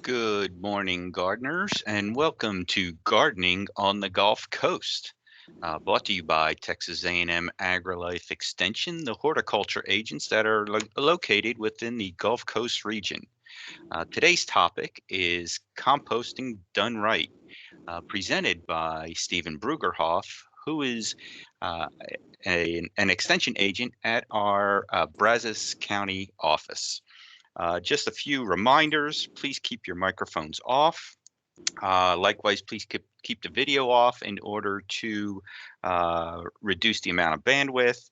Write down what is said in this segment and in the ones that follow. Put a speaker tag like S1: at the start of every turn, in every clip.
S1: Good morning, gardeners, and welcome to Gardening on the Gulf Coast. Brought to you by Texas A&M AgriLife Extension, the horticulture agents that are located within the Gulf Coast region. Today's topic is composting done right, presented by Stephen Brueggerhoff, who is uh, an extension agent at our Brazos County office. Just a few reminders, please keep your microphones off. Likewise, please keep the video off in order to reduce the amount of bandwidth.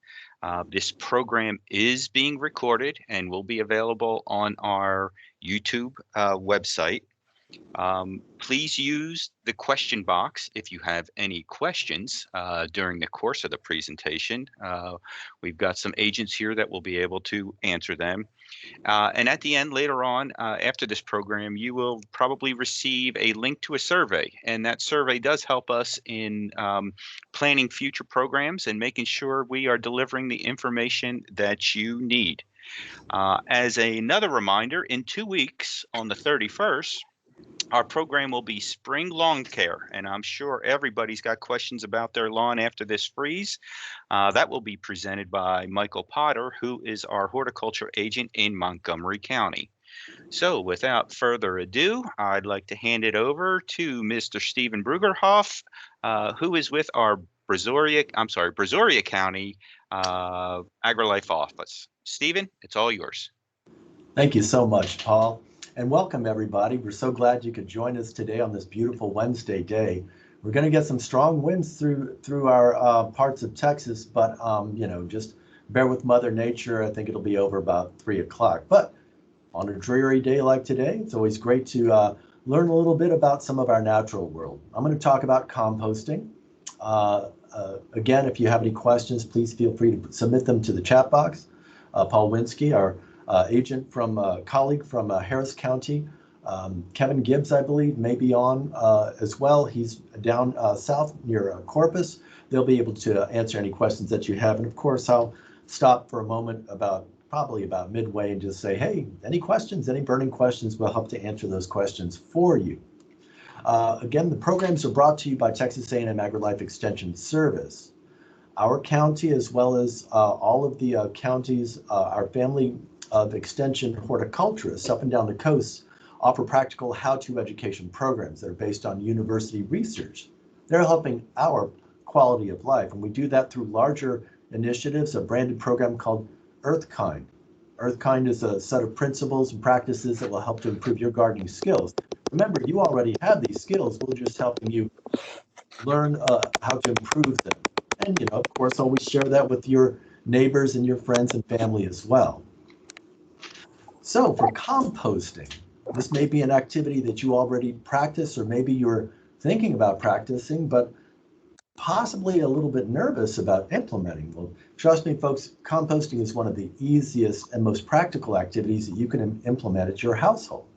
S1: This program is being recorded and will be available on our YouTube website. Please use the question box if you have any questions during the course of the presentation. We've got some agents here that will be able to answer them. And at the end, later on, after this program, you will probably receive a link to a survey. And that survey does help us in planning future programs and making sure we are delivering the information that you need. As another reminder, in 2 weeks on the 31st, our program will be spring lawn care, and I'm sure everybody's got questions about their lawn after this freeze. That will be presented by Michael Potter, who is our horticulture agent in Montgomery County. So without further ado, I'd like to hand it over to Mr. Stephen Brueggerhoff, who is with our Brazoria County AgriLife office. Stephen, it's all yours.
S2: Thank you so much, Paul. And welcome, everybody. We're so glad you could join us today on this beautiful Wednesday day. We're going to get some strong winds through our parts of Texas, but just bear with Mother Nature. I think it'll be over about 3 o'clock. But on a dreary day like today, it's always great to learn a little bit about some of our natural world. I'm going to talk about composting. Again, if you have any questions, please feel free to submit them to the chat box. Paul Winsky, our colleague from Harris County, Kevin Gibbs, I believe, may be on as well. He's down south near Corpus. They'll be able to answer any questions that you have. And of course, I'll stop for a moment probably about midway and just say, hey, any questions, any burning questions, we'll help to answer those questions for you. Again, the programs are brought to you by Texas A&M AgriLife Extension Service. Our county, as well as all of the counties, our family of extension horticulturists up and down the coast offer practical how-to education programs that are based on university research. They're helping our quality of life, and we do that through larger initiatives, a branded program called EarthKind. EarthKind is a set of principles and practices that will help to improve your gardening skills. Remember, you already have these skills. We're just helping you learn how to improve them. And, of course, always share that with your neighbors and your friends and family as well. So for composting, this may be an activity that you already practice, or maybe you're thinking about practicing, but possibly a little bit nervous about implementing. Well, trust me, folks, composting is one of the easiest and most practical activities that you can implement at your household.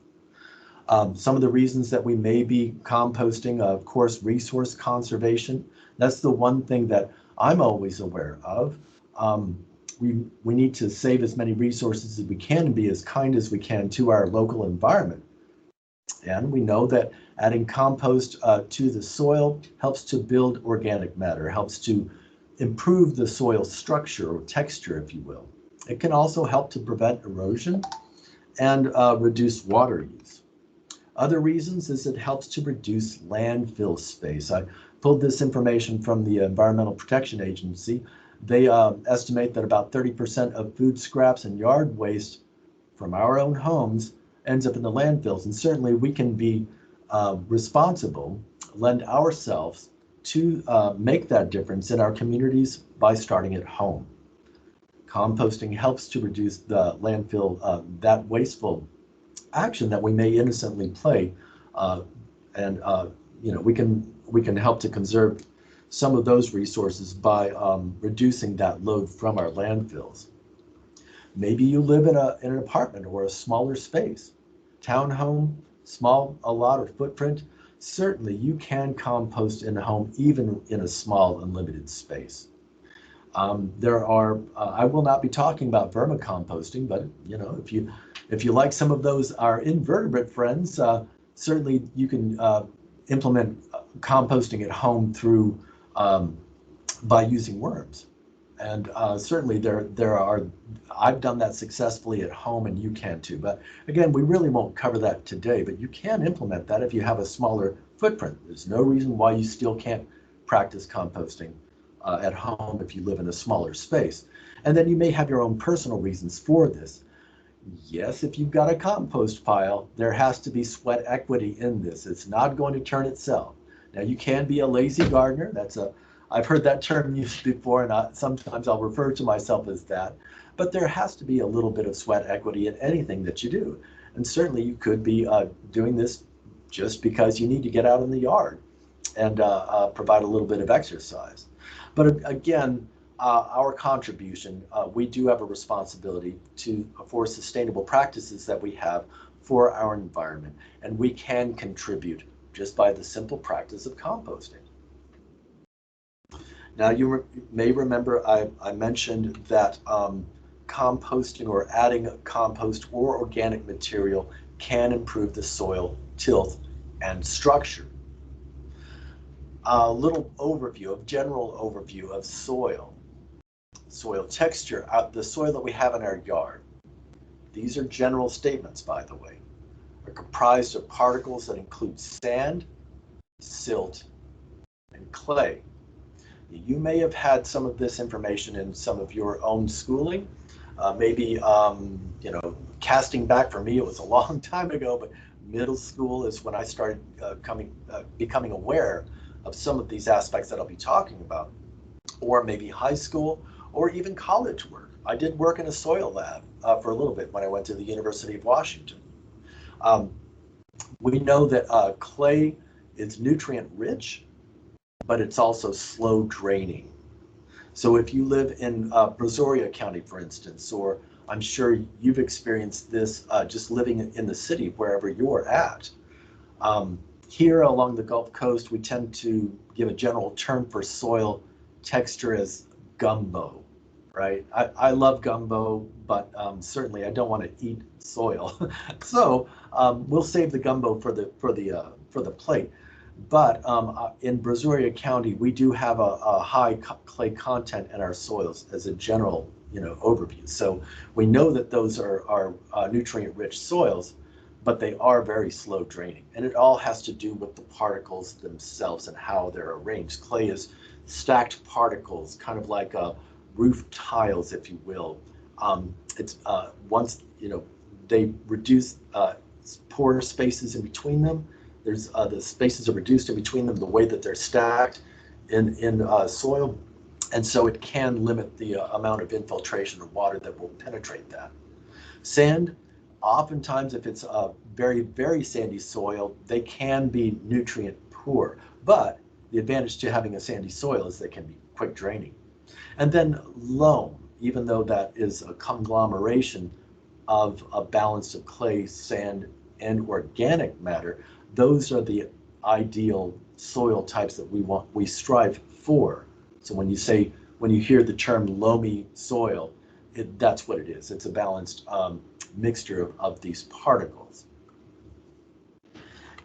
S2: Some of the reasons that we may be composting, of course, resource conservation. That's the one thing that I'm always aware of. We need to save as many resources as we can and be as kind as we can to our local environment. And we know that adding compost to the soil helps to build organic matter, helps to improve the soil structure or texture, if you will. It can also help to prevent erosion and reduce water use. Other reasons is it helps to reduce landfill space. I pulled this information from the Environmental Protection Agency. They estimate that about 30% of food scraps and yard waste from our own homes ends up in the landfills. And certainly we can be responsible, lend ourselves to make that difference in our communities by starting at home. Composting helps to reduce the landfill, that wasteful action that we may innocently play. We can help to conserve some of those resources by reducing that load from our landfills. Maybe you live in an apartment or a smaller space, townhome, small lot or footprint. Certainly you can compost in a home, even in a small and limited space. I will not be talking about vermicomposting, but if you If you like some of those, our invertebrate friends, certainly you can implement composting at home through by using worms. And certainly I've done that successfully at home, and you can too. But again, we really won't cover that today, but you can implement that if you have a smaller footprint. There's no reason why you still can't practice composting at home if you live in a smaller space. And then you may have your own personal reasons for this. Yes, if you've got a compost pile, there has to be sweat equity in this. It's not going to turn itself. Now, you can be a lazy gardener. I've heard that term used before, and sometimes I'll refer to myself as that. But there has to be a little bit of sweat equity in anything that you do. And certainly you could be doing this just because you need to get out in the yard and provide a little bit of exercise. But again, our contribution, we do have a responsibility for sustainable practices that we have for our environment, and we can contribute just by the simple practice of composting. Now, you may remember I mentioned that composting or adding compost or organic material can improve the soil tilth and structure. A little general overview of soil texture, the soil that we have in our yard. These are general statements, by the way, are comprised of particles that include sand, silt, and clay. You may have had some of this information in some of your own schooling. Maybe, casting back for me, it was a long time ago, but middle school is when I started becoming aware of some of these aspects that I'll be talking about, or maybe high school, or even college work. I did work in a soil lab for a little bit when I went to the University of Washington. We know that clay is nutrient rich, but it's also slow draining. So if you live in Brazoria County, for instance, or I'm sure you've experienced this just living in the city, wherever you're at. Here along the Gulf Coast, we tend to give a general term for soil texture as gumbo, right? I love gumbo, but certainly I don't want to eat soil. So we'll save the gumbo for the plate. But in Brazoria County, we do have a high clay content in our soils as a general, overview. So we know that those are nutrient-rich soils, but they are very slow draining. And it all has to do with the particles themselves and how they're arranged. Clay is stacked particles, kind of like roof tiles, if you will. It's once, they reduce pore spaces in between them. There's the spaces are reduced in between them the way that they're stacked in soil, and so it can limit the amount of infiltration of water that will penetrate that. Sand, oftentimes if it's a very, very sandy soil, they can be nutrient poor, but the advantage to having a sandy soil is they can be quick draining. And then loam, even though that is a conglomeration of a balance of clay, sand, and organic matter, those are the ideal soil types that we strive for. So when you hear the term loamy soil, that's what it is. It's a balanced mixture of these particles.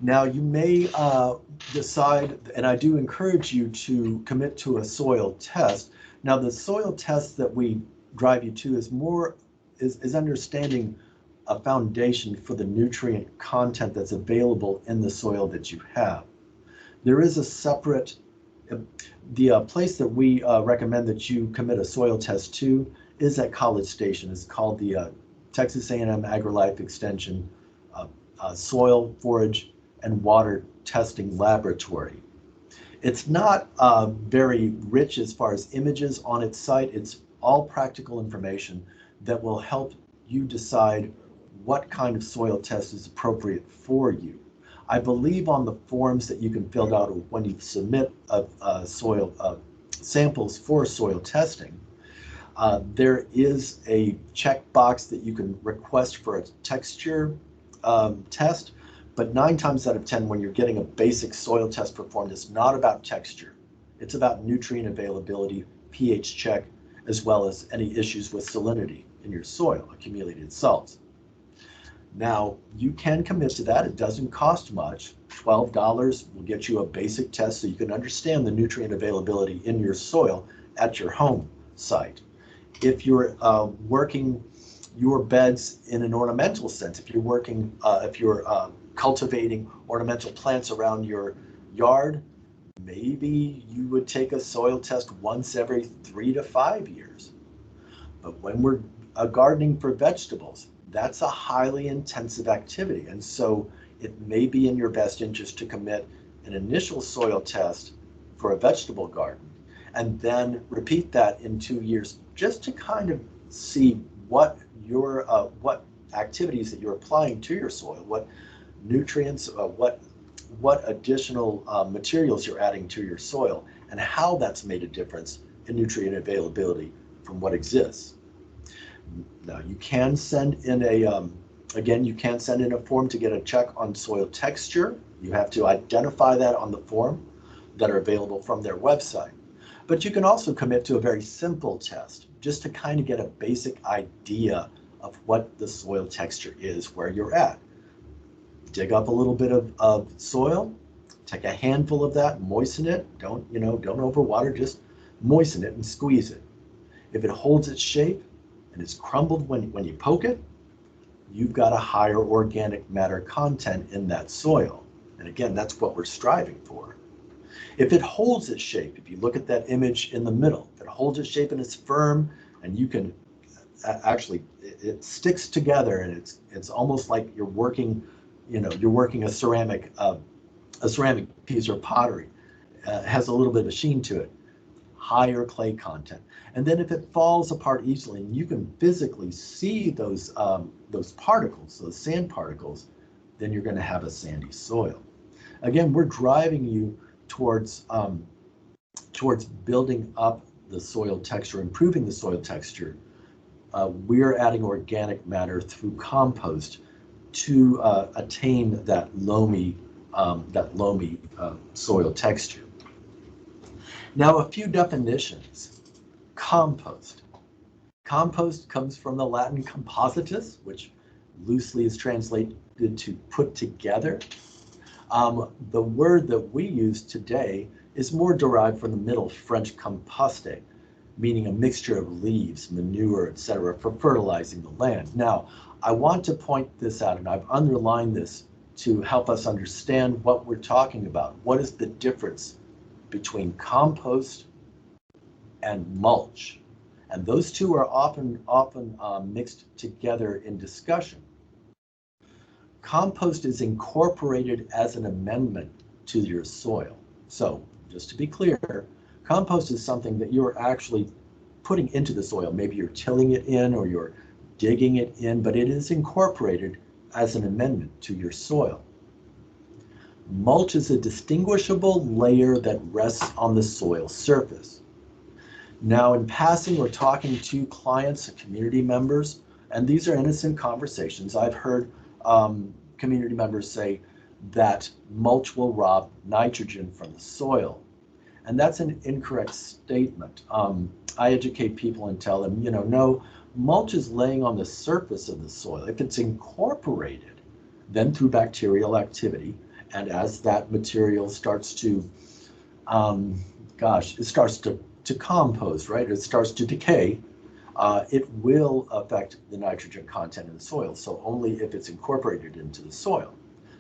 S2: Now you may decide, and I do encourage you to commit to a soil test. Now the soil test that we drive you to is understanding a foundation for the nutrient content that's available in the soil that you have. There is a separate, the place that we recommend that you commit a soil test to is at College Station. It's called the Texas A&M AgriLife Extension Soil, Forage, and Water Testing Laboratory. It's not very rich as far as images on its site. It's all practical information that will help you decide what kind of soil test is appropriate for you. I believe on the forms that you can fill out when you submit soil samples for soil testing, there is a checkbox that you can request for a texture test, but 9 times out of 10 when you're getting a basic soil test performed, it's not about texture. It's about nutrient availability, pH check, as well as any issues with salinity in your soil, accumulated salts. Now, you can commit to that. It doesn't cost much. $12 will get you a basic test so you can understand the nutrient availability in your soil at your home site. If you're working your beds in an ornamental sense, if you're cultivating ornamental plants around your yard, maybe you would take a soil test once every 3 to 5 years. But when we're gardening for vegetables, that's a highly intensive activity. And so it may be in your best interest to commit an initial soil test for a vegetable garden and then repeat that in 2 years just to kind of see what activities that you're applying to your soil, what nutrients, what additional materials you're adding to your soil, and how that's made a difference in nutrient availability from what exists. Now, you can send in you can send in a form to get a check on soil texture. You have to identify that on the form that are available from their website. But you can also commit to a very simple test just to kind of get a basic idea of what the soil texture is where you're at. Dig up a little bit of soil, take a handful of that, moisten it. Don't overwater, just moisten it and squeeze it. If it holds its shape and it's crumbled when you poke it, you've got a higher organic matter content in that soil. And again, that's what we're striving for. If it holds its shape, if you look at that image in the middle, if it holds its shape and it's firm, and you can actually, it sticks together, and it's almost like you're working a ceramic piece or pottery. Has a little bit of a sheen to it, higher clay content. And then if it falls apart easily, and you can physically see those particles, those sand particles, then you're going to have a sandy soil. Again, we're driving you towards building up the soil texture, improving the soil texture. We're adding organic matter through compost to attain that loamy soil texture. Now, a few definitions. Compost. Compost comes from the Latin compositus, which loosely is translated to put together. The word that we use today is more derived from the Middle French composter, meaning a mixture of leaves, manure, etc., for fertilizing the land. Now, I want to point this out, and I've underlined this to help us understand what we're talking about. What is the difference between compost and mulch? And those two are often mixed together in discussion. Compost is incorporated as an amendment to your soil. So, just to be clear, compost is something that you're actually putting into the soil. Maybe you're tilling it in or you're digging it in, but it is incorporated as an amendment to your soil. Mulch is a distinguishable layer that rests on the soil surface. Now, in passing, we're talking to clients and community members, and these are innocent conversations. I've heard community members say that mulch will rob nitrogen from the soil. And that's an incorrect statement. I educate people and tell them, no, mulch is laying on the surface of the soil. If it's incorporated, then through bacterial activity, and as that material starts to, it starts to compost, right? It starts to decay, it will affect the nitrogen content in the soil. So only if it's incorporated into the soil.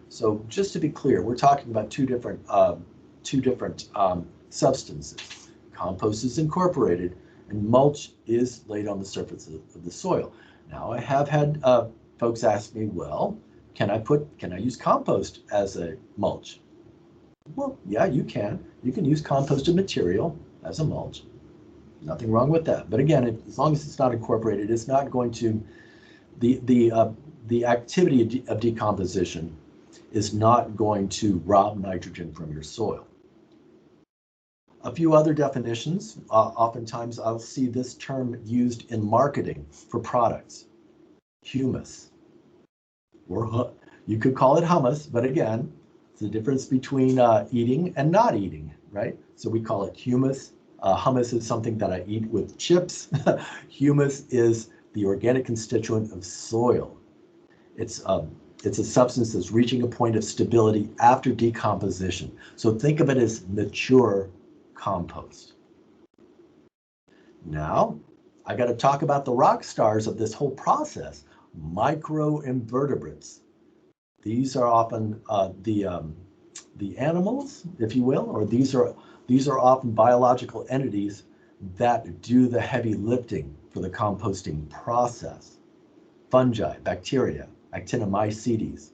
S2: So just to be clear, we're talking about two different substances. Compost is incorporated, and mulch is laid on the surface of the soil. Now, I have had folks ask me, well, can I use compost as a mulch? Well, yeah, you can. You can use composted material as a mulch. Nothing wrong with that. But again, as long as it's not incorporated, it's not going to, the activity of decomposition is not going to rob nitrogen from your soil. A few other definitions. Oftentimes I'll see this term used in marketing for products. Humus. Or you could call it hummus, but again, it's the difference between eating and not eating, right? So we call it humus. Hummus is something that I eat with chips. Humus is the organic constituent of soil. It's a substance that's reaching a point of stability after decomposition. So think of it as mature compost. Now, I got to talk about the rock stars of this whole process, microinvertebrates. These are often the animals, if you will, or these are often biological entities that do the heavy lifting for the composting process. Fungi, bacteria, actinomycetes.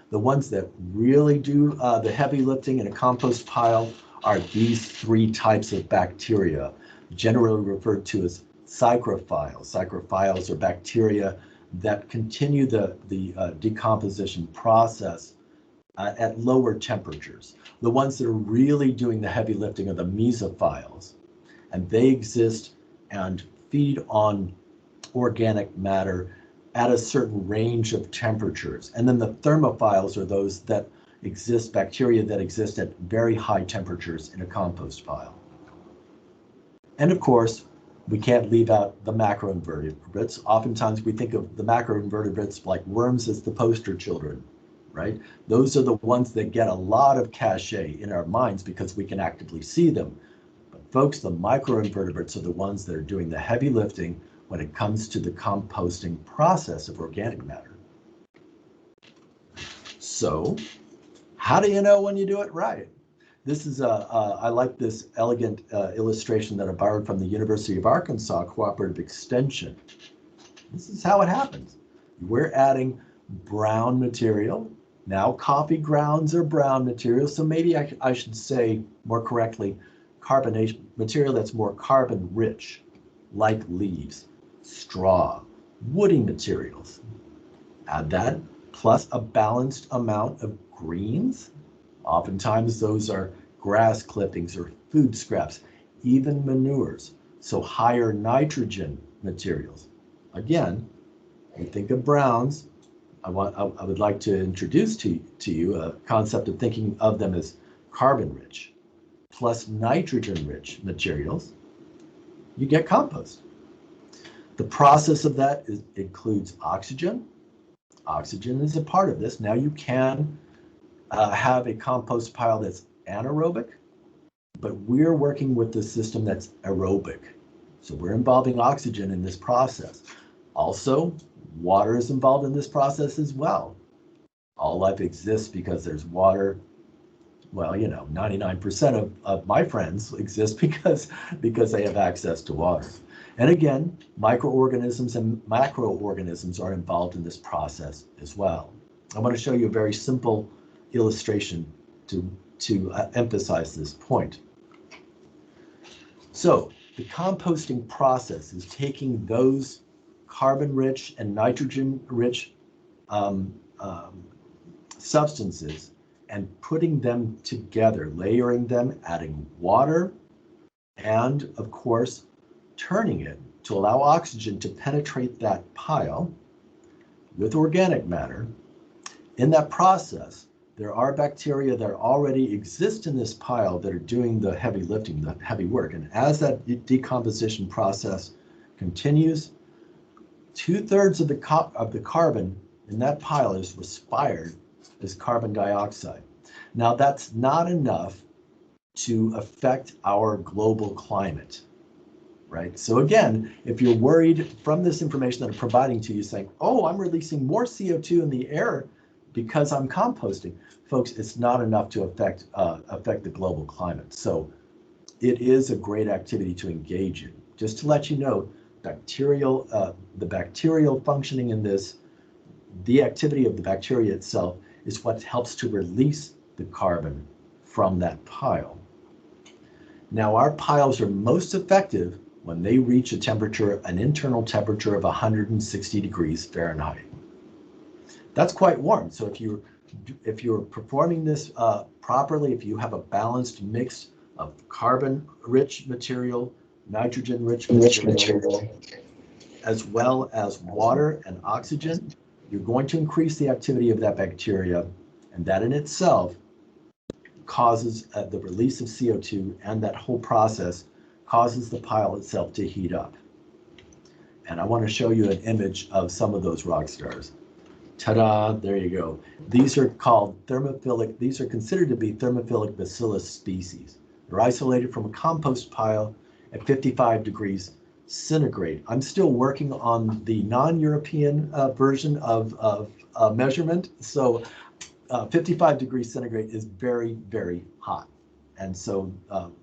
S2: The ones that really do the heavy lifting in a compost pile are these three types of bacteria, generally referred to as psychrophiles. Psychrophiles are bacteria that continue the decomposition process at lower temperatures. The ones that are really doing the heavy lifting are the mesophiles, and they exist and feed on organic matter at a certain range of temperatures. And then the thermophiles are those that exist, bacteria that exist at very high temperatures in a compost pile. And of course, we can't leave out the macroinvertebrates. Oftentimes we think of the macroinvertebrates like worms as the poster children, right? Those are the ones that get a lot of cachet in our minds because we can actively see them. But folks, the microinvertebrates are the ones that are doing the heavy lifting when it comes to the composting process of organic matter. So, how do you know when you do it right? This is I like this elegant illustration that I borrowed from the University of Arkansas Cooperative Extension. This is how it happens. We're adding brown material. Now coffee grounds are brown material, so maybe I should say more correctly, carbonation material that's more carbon rich, like leaves, straw, woody materials. Add that plus a balanced amount of greens. Oftentimes those are grass clippings or food scraps, even manures, so higher nitrogen materials. Again, we think of browns. I would like to introduce to you a concept of thinking of them as carbon rich plus nitrogen rich materials. You get compost. The process of that includes oxygen. Oxygen is a part of this. Now you can have a compost pile that's anaerobic, but we're working with the system that's aerobic. So we're involving oxygen in this process. Also, water is involved in this process as well. All life exists because there's water. Well, 99% of my friends exist because they have access to water. And again, microorganisms and macroorganisms are involved in this process as well. I want to show you a very simple illustration to emphasize this point. So the composting process is taking those carbon-rich and nitrogen-rich substances and putting them together, layering them, adding water, and of course, turning it to allow oxygen to penetrate that pile with organic matter. In that process, there are bacteria that already exist in this pile that are doing the heavy lifting, the heavy work. And as that decomposition process continues, 2/3 of the carbon in that pile is respired as carbon dioxide. Now that's not enough to affect our global climate, right? So again, if you're worried from this information that I'm providing to you saying, oh, I'm releasing more CO2 in the air because I'm composting, folks, it's not enough to affect the global climate. So it is a great activity to engage in. Just to let you know, the bacterial functioning in this, the activity of the bacteria itself is what helps to release the carbon from that pile. Now, our piles are most effective when they reach a temperature, an internal temperature of 160 degrees Fahrenheit. That's quite warm. So if you're performing this properly, if you have a balanced mix of carbon-rich material, nitrogen-rich material, as well as water and oxygen, you're going to increase the activity of that bacteria, and that in itself causes the release of CO2, and that whole process causes the pile itself to heat up. And I want to show you an image of some of those rock stars. Ta-da, there you go. These are called thermophilic, these are considered to be thermophilic bacillus species. They're isolated from a compost pile at 55 degrees centigrade. I'm still working on the non-European version of measurement. So 55 degrees centigrade is very, very hot. And so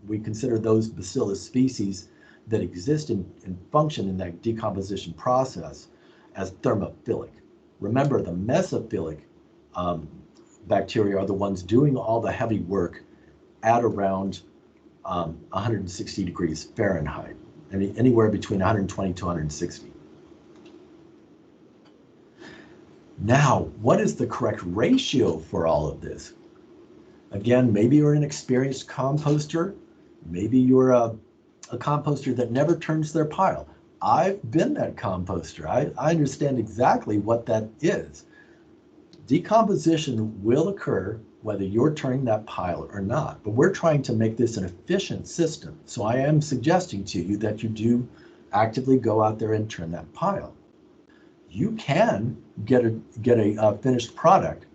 S2: we consider those bacillus species that exist and function in that decomposition process as thermophilic. Remember, the mesophilic bacteria are the ones doing all the heavy work at around 160 degrees Fahrenheit, anywhere between 120 to 160. Now, what is the correct ratio for all of this? Again, maybe you're an experienced composter. Maybe you're a composter that never turns their pile. I've been that composter. I understand exactly what that is. Decomposition will occur whether you're turning that pile or not, but we're trying to make this an efficient system. So I am suggesting to you that you do actively go out there and turn that pile. You can get a finished product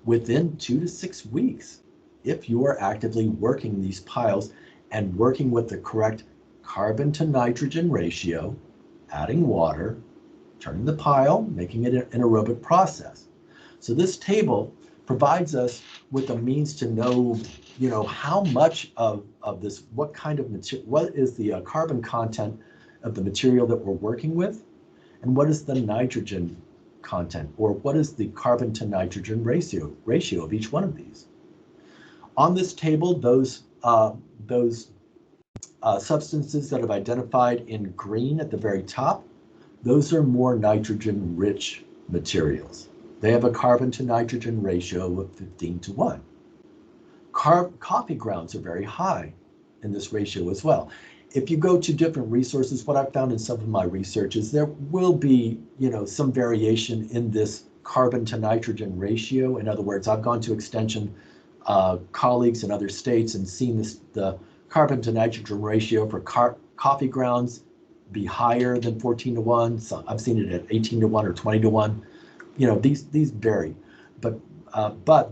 S2: within 2 to 6 weeks if you are actively working these piles and working with the correct carbon to nitrogen ratio, adding water, turning the pile, making it an aerobic process. So this table provides us with a means to know, how much of this, what kind of material, what is the carbon content of the material that we're working with, and what is the nitrogen content, or what is the carbon to nitrogen ratio of each one of these. On this table, those substances that I've identified in green at the very top, those are more nitrogen-rich materials. They have a carbon to nitrogen ratio of 15 to 1. Coffee grounds are very high in this ratio as well. If you go to different resources, what I've found in some of my research is there will be, some variation in this carbon to nitrogen ratio. In other words, I've gone to extension colleagues in other states and seen the carbon to nitrogen ratio for coffee grounds be higher than 14 to 1. So I've seen it at 18 to 1 or 20 to 1. These vary, but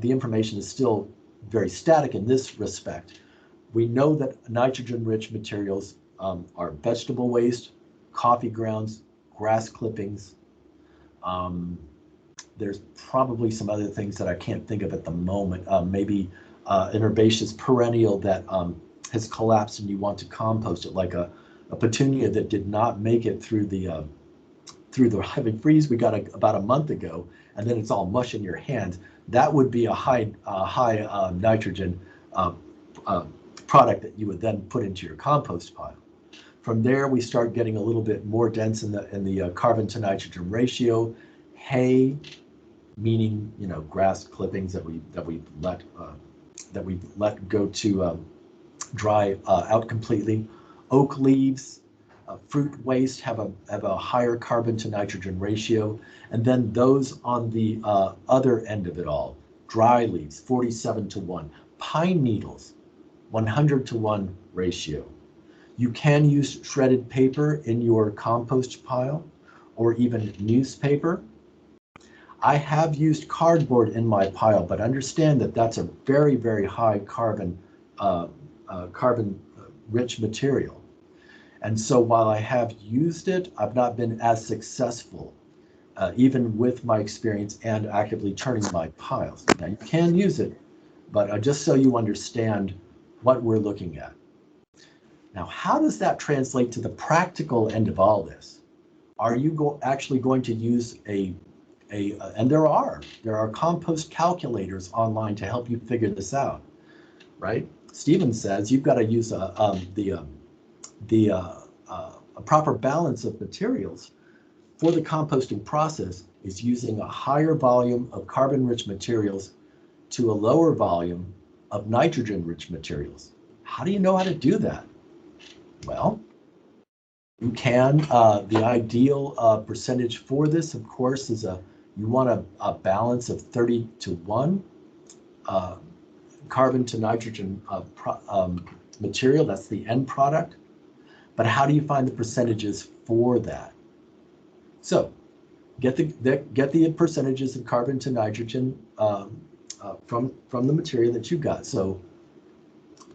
S2: the information is still very static in this respect. We know that nitrogen-rich materials are vegetable waste, coffee grounds, grass clippings. There's probably some other things that I can't think of at the moment. Maybe an herbaceous perennial that has collapsed and you want to compost it, like a petunia that did not make it through the heavy freeze we got about a month ago, and then it's all mush in your hands. That would be a high nitrogen product that you would then put into your compost pile. From there, we start getting a little bit more dense in the carbon to nitrogen ratio. Hay, meaning grass clippings that we let go to dry out completely. Oak leaves, fruit waste have a higher carbon to nitrogen ratio, and then those on the other end of it all, dry leaves, 47 to 1, pine needles, 100 to 1 ratio. You can use shredded paper in your compost pile, or even newspaper. I have used cardboard in my pile, but understand that that's a very, very high carbon rich material. And so while I have used it, I've not been as successful, even with my experience and actively turning my piles. Now you can use it, but just so you understand what we're looking at. Now, how does that translate to the practical end of all this? Are you actually going to use and there are compost calculators online to help you figure this out, right? Stephen says you've got to use a proper balance of materials for the composting process is using a higher volume of carbon-rich materials to a lower volume of nitrogen-rich materials. How do you know how to do that? Well, you can. The ideal percentage for this, of course, is you want a balance of 30 to 1 carbon to nitrogen material. That's the end product. But how do you find the percentages for that? So get the percentages of carbon to nitrogen from the material that you got. So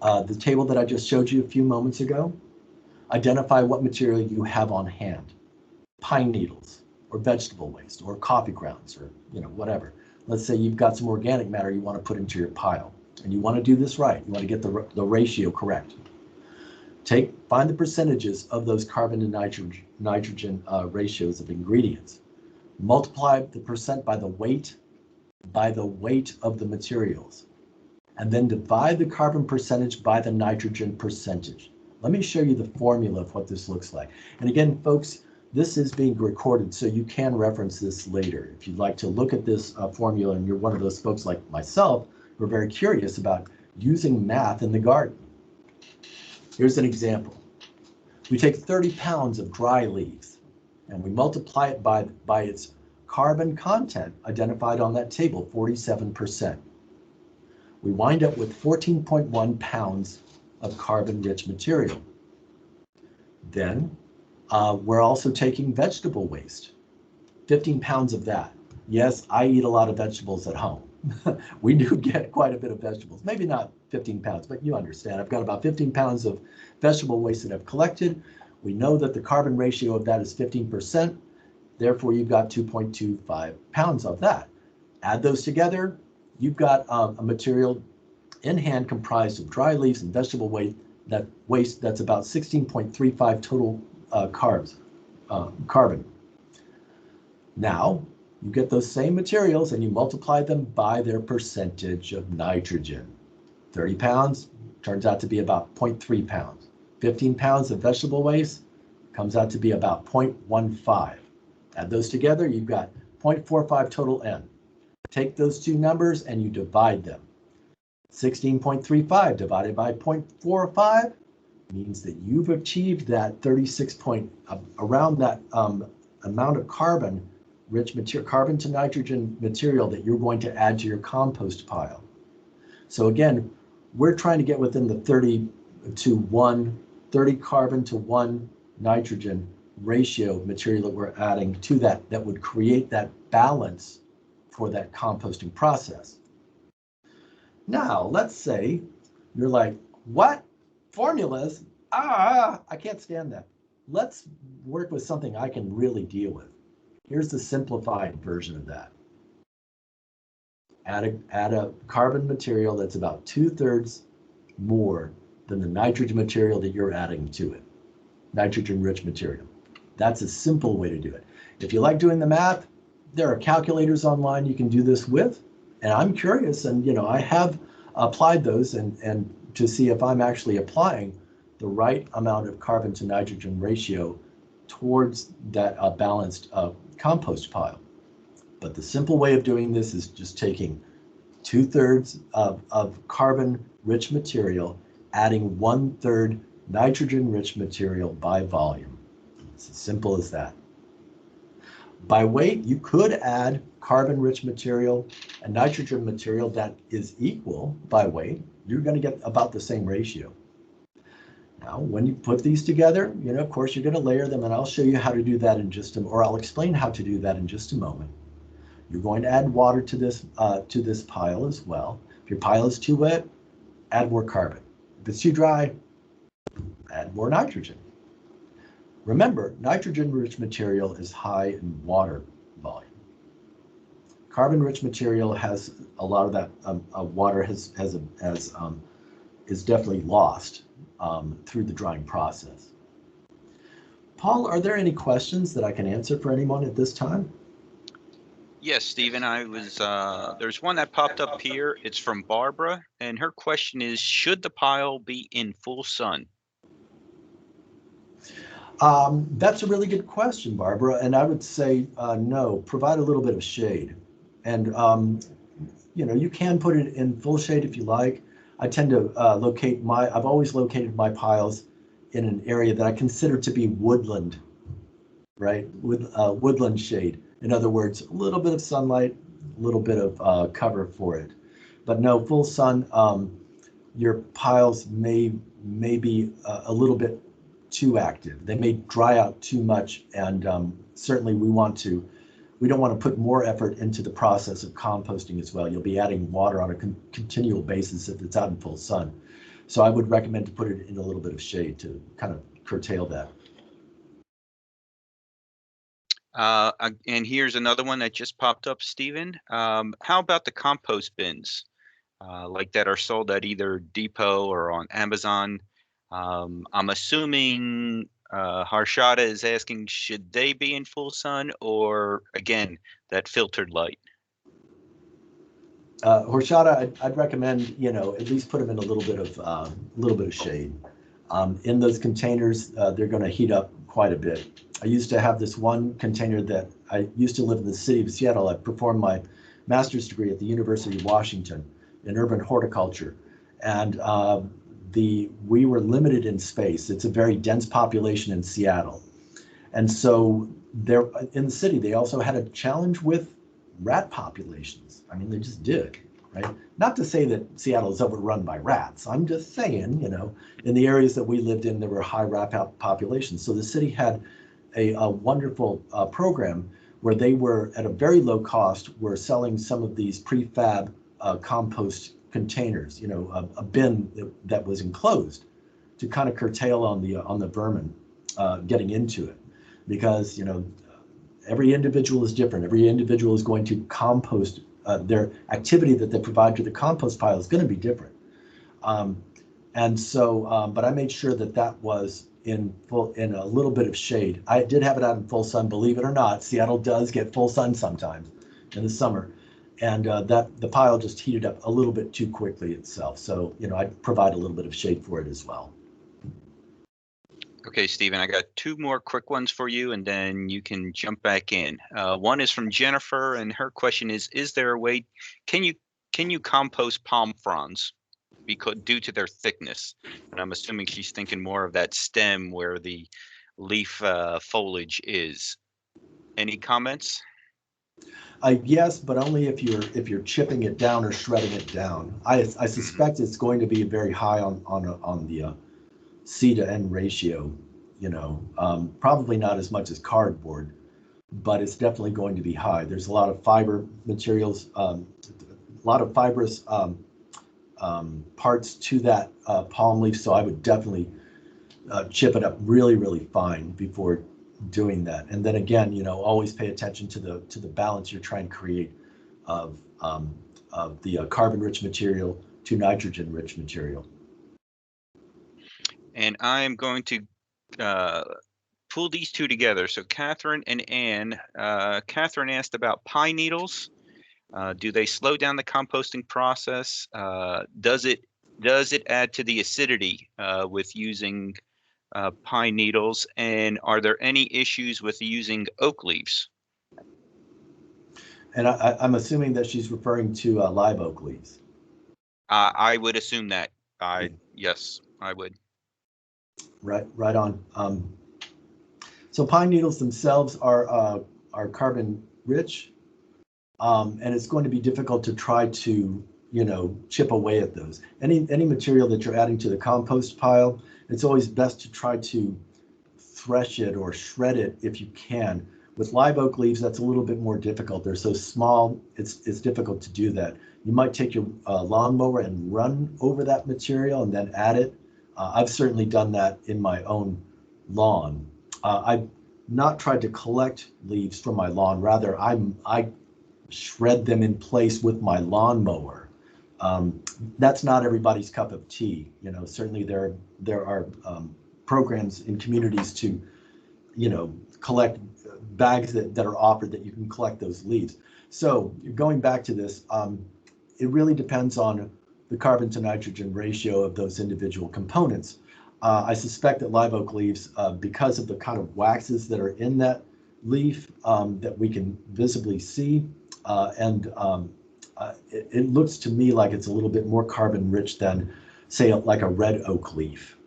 S2: the table that I just showed you a few moments ago, identify what material you have on hand. Pine needles, or vegetable waste, or coffee grounds, or whatever. Let's say you've got some organic matter you want to put into your pile, and you want to do this right. You want to get the ratio correct. Find the percentages of those carbon to nitrogen ratios of ingredients. Multiply the percent by the weight of the materials, and then divide the carbon percentage by the nitrogen percentage. Let me show you the formula of what this looks like. And again, folks, this is being recorded, so you can reference this later. If you'd like to look at this formula, and you're one of those folks like myself who are very curious about using math in the garden. Here's an example. We take 30 pounds of dry leaves, and we multiply it by its carbon content identified on that table, 47%. We wind up with 14.1 pounds of carbon-rich material. Then we're also taking vegetable waste, 15 pounds of that. Yes, I eat a lot of vegetables at home. We do get quite a bit of vegetables, maybe not 15 pounds, but you understand. I've got about 15 pounds of vegetable waste that I've collected. We know that the carbon ratio of that is 15%. Therefore, you've got 2.25 pounds of that. Add those together, you've got a material in hand comprised of dry leaves and vegetable waste that's about 16.35 total carbon. Now, you get those same materials and you multiply them by their percentage of nitrogen. 30 pounds turns out to be about 0.3 pounds. 15 pounds of vegetable waste comes out to be about 0.15. Add those together, you've got 0.45 total N. Take those two numbers and you divide them. 16.35 divided by 0.45 means that you've achieved that around that amount of carbon-rich material, carbon to nitrogen material that you're going to add to your compost pile. So again, we're trying to get within the 30 carbon to 1 nitrogen ratio of material that we're adding to that would create that balance for that composting process. Now, let's say you're like, what? Formulas? I can't stand that. Let's work with something I can really deal with. Here's the simplified version of that. Add a carbon material that's about 2/3 more than the nitrogen material that you're adding to it. Nitrogen-rich material. That's a simple way to do it. If you like doing the math, there are calculators online you can do this with. And I'm curious, and I have applied those and to see if I'm actually applying the right amount of carbon to nitrogen ratio towards that balanced compost pile. But the simple way of doing this is just taking 2/3 of carbon-rich material, adding 1/3 nitrogen-rich material by volume. It's as simple as that. By weight, you could add carbon-rich material and nitrogen material that is equal by weight. You're going to get about the same ratio. Now, when you put these together, of course, you're going to layer them, and I'll show you how to do that or I'll explain how to do that in just a moment. You're going to add water to this pile as well. If your pile is too wet, add more carbon. If it's too dry, add more nitrogen. Remember, nitrogen-rich material is high in water volume. Carbon-rich material has a lot of that water is definitely lost through the drying process. Paul, are there any questions that I can answer for anyone at this time?
S1: Yes, Stephen, there's one that popped up here. It's from Barbara, and her question is, should the pile be in full sun?
S2: That's a really good question, Barbara, and I would say no, provide a little bit of shade. And you can put it in full shade if you like. I tend to I've always located my piles in an area that I consider to be woodland, right? With woodland shade. In other words, a little bit of sunlight, a little bit of cover for it. But no, full sun, your piles may be a little bit too active. They may dry out too much, and certainly we want to we don't want to put more effort into the process of composting as well. You'll be adding water on a continual basis if it's out in full sun. So I would recommend to put it in a little bit of shade to kind of curtail that.
S1: And here's another one that just popped up, Stephen. How about the compost bins, like that are sold at either Depot or on Amazon? I'm assuming Harshada is asking, should they be in full sun or, again, that filtered light?
S2: Horchata, I'd recommend, at least put them in a little bit of shade. In those containers, they're going to heat up quite a bit. I used to have this one container that I used to live in the city of Seattle. I performed my master's degree at the University of Washington in urban horticulture, and we were limited in space. It's a very dense population in Seattle, and so there in the city they also had a challenge with rat populations. I mean, they just did, right? Not to say that Seattle is overrun by rats. I'm just saying, in the areas that we lived in, there were high rat populations. So the city had a wonderful program where they were, at a very low cost, were selling some of these prefab compost containers, a bin that was enclosed to kind of curtail on the vermin getting into it, because every individual is different. Every individual is going to compost. Their activity that they provide to the compost pile is going to be different. And so, but I made sure that was in a little bit of shade. I did have it out in full sun, believe it or not. Seattle does get full sun sometimes in the summer, and that the pile just heated up a little bit too quickly itself. So, I'd provide a little bit of shade for it as well.
S1: Okay, Stephen, I got two more quick ones for you, and then you can jump back in. One is from Jennifer, and her question is there a way, can you compost palm fronds due to their thickness? And I'm assuming she's thinking more of that stem where the leaf foliage is. Any comments?
S2: Yes, but only if you're chipping it down or shredding it down. I suspect it's going to be very high on the C to N ratio, probably not as much as cardboard, but it's definitely going to be high. There's a lot of fiber materials, a lot of fibrous parts to that palm leaf, so I would definitely chip it up really, really fine before doing that. And then again, always pay attention to the balance you're trying to create of the carbon-rich material to nitrogen-rich material.
S1: And I'm going to pull these two together. So Catherine and Ann. Catherine asked about pine needles. Do they slow down the composting process? Does it add to the acidity with using pine needles? And are there any issues with using oak leaves?
S2: And I'm assuming that she's referring to live oak leaves.
S1: I would assume that. Yes, I would.
S2: Right on. So pine needles themselves are carbon rich, and it's going to be difficult to try to chip away at those. Any material that you're adding to the compost pile, it's always best to try to thresh it or shred it if you can. With live oak leaves, that's a little bit more difficult. They're so small, it's difficult to do that. You might take your lawnmower and run over that material and then add it. I've certainly done that in my own lawn. I've not tried to collect leaves from my lawn. Rather, I shred them in place with my lawnmower. That's not everybody's cup of tea. Certainly there are programs in communities to, collect bags that are offered that you can collect those leaves. So going back to this, it really depends on the carbon to nitrogen ratio of those individual components. I suspect that live oak leaves, because of the kind of waxes that are in that leaf that we can visibly see, it looks to me like it's a little bit more carbon rich than, say, like a red oak leaf.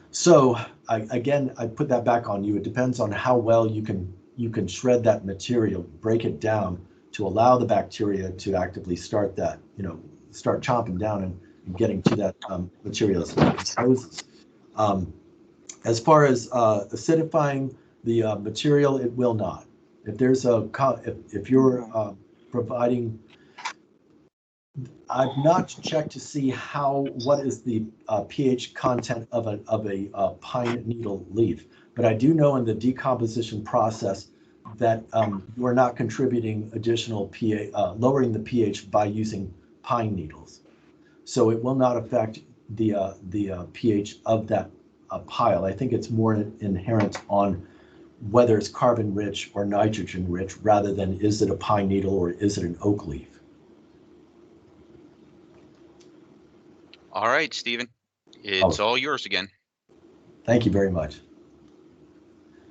S2: So again, I put that back on you. It depends on how well you can shred that material, break it down to allow the bacteria to actively start that, start chomping down and getting to that material as it decomposes. As far as acidifying the material, it will not. If there's if you're providing, I've not checked to see what is the pH content of a pine needle leaf, but I do know in the decomposition process that you are not contributing additional pH, lowering the pH by using pine needles. So it will not affect the pH of that pile. I think it's more inherent on whether it's carbon rich or nitrogen rich, rather than is it a pine needle or is it an oak leaf.
S1: All right, Stephen, it's all yours again.
S2: Thank you very much.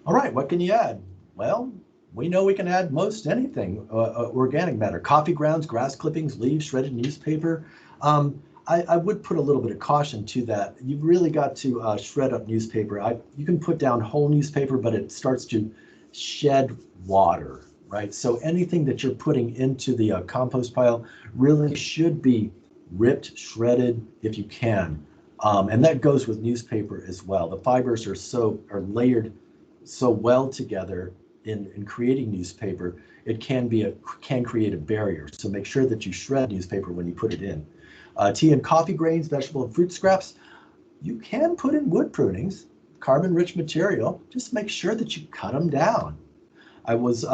S2: All right, what can you add? Well, we know we can add most anything, organic matter, coffee grounds, grass clippings, leaves, shredded newspaper. I would put a little bit of caution to that. You've really got to shred up newspaper. You can put down whole newspaper, but it starts to shed water, right? So anything that you're putting into the compost pile really should be ripped, shredded if you can. And that goes with newspaper as well. The fibers are layered so well together in creating newspaper, it can create a barrier. So make sure that you shred newspaper when you put it in. Tea and coffee grains, vegetable and fruit scraps, you can put in wood prunings, carbon-rich material. Just make sure that you cut them down. I was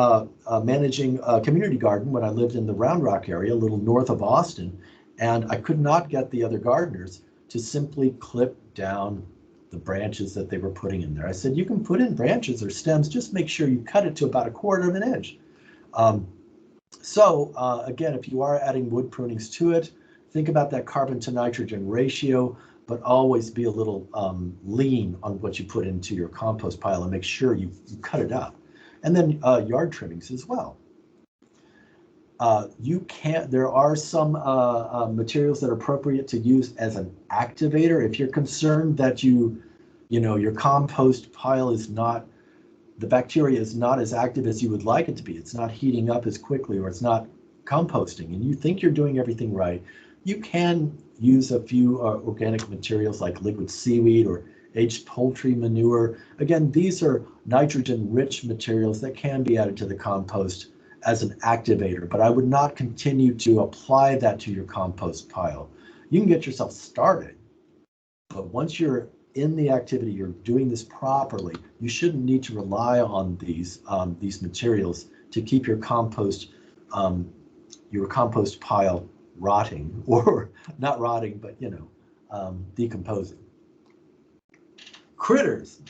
S2: managing a community garden when I lived in the Round Rock area, a little north of Austin, and I could not get the other gardeners to simply clip down the branches that they were putting in there. I said, you can put in branches or stems, just make sure you cut it to about 1/4 of an inch. Again, if you are adding wood prunings to it, think about that carbon to nitrogen ratio, but always be a little lean on what you put into your compost pile and make sure you cut it up. And then yard trimmings as well. There are some materials that are appropriate to use as an activator. If you're concerned that your compost pile the bacteria is not as active as you would like it to be. It's not heating up as quickly, or it's not composting, and you think you're doing everything right, you can use a few organic materials like liquid seaweed or aged poultry manure. Again, these are nitrogen-rich materials that can be added to the compost as an activator, but I would not continue to apply that to your compost pile. You can get yourself started, but once you're in the activity, you're doing this properly, you shouldn't need to rely on these materials to keep your compost pile rotting, or not rotting, but decomposing. Critters.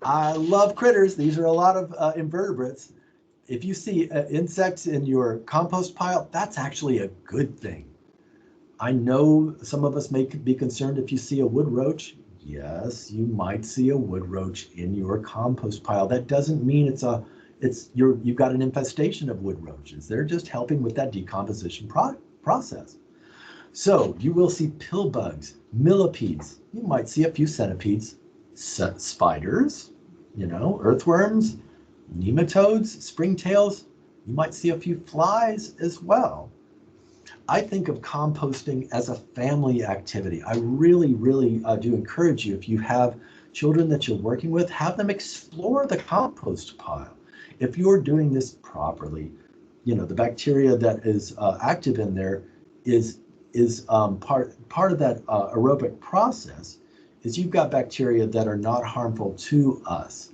S2: I love critters. These are a lot of invertebrates. If you see insects in your compost pile, that's actually a good thing. I know some of us may be concerned if you see a wood roach. Yes, you might see a wood roach in your compost pile. That doesn't mean you've got an infestation of wood roaches. They're just helping with that decomposition process. So you will see pill bugs, millipedes. You might see a few centipedes, spiders, earthworms, nematodes, springtails. You might see a few flies as well. I think of composting as a family activity. I really, really do encourage you, if you have children that you're working with, have them explore the compost pile. If you're doing this properly, the bacteria that is active in there is part of that aerobic process. Is you've got bacteria that are not harmful to us,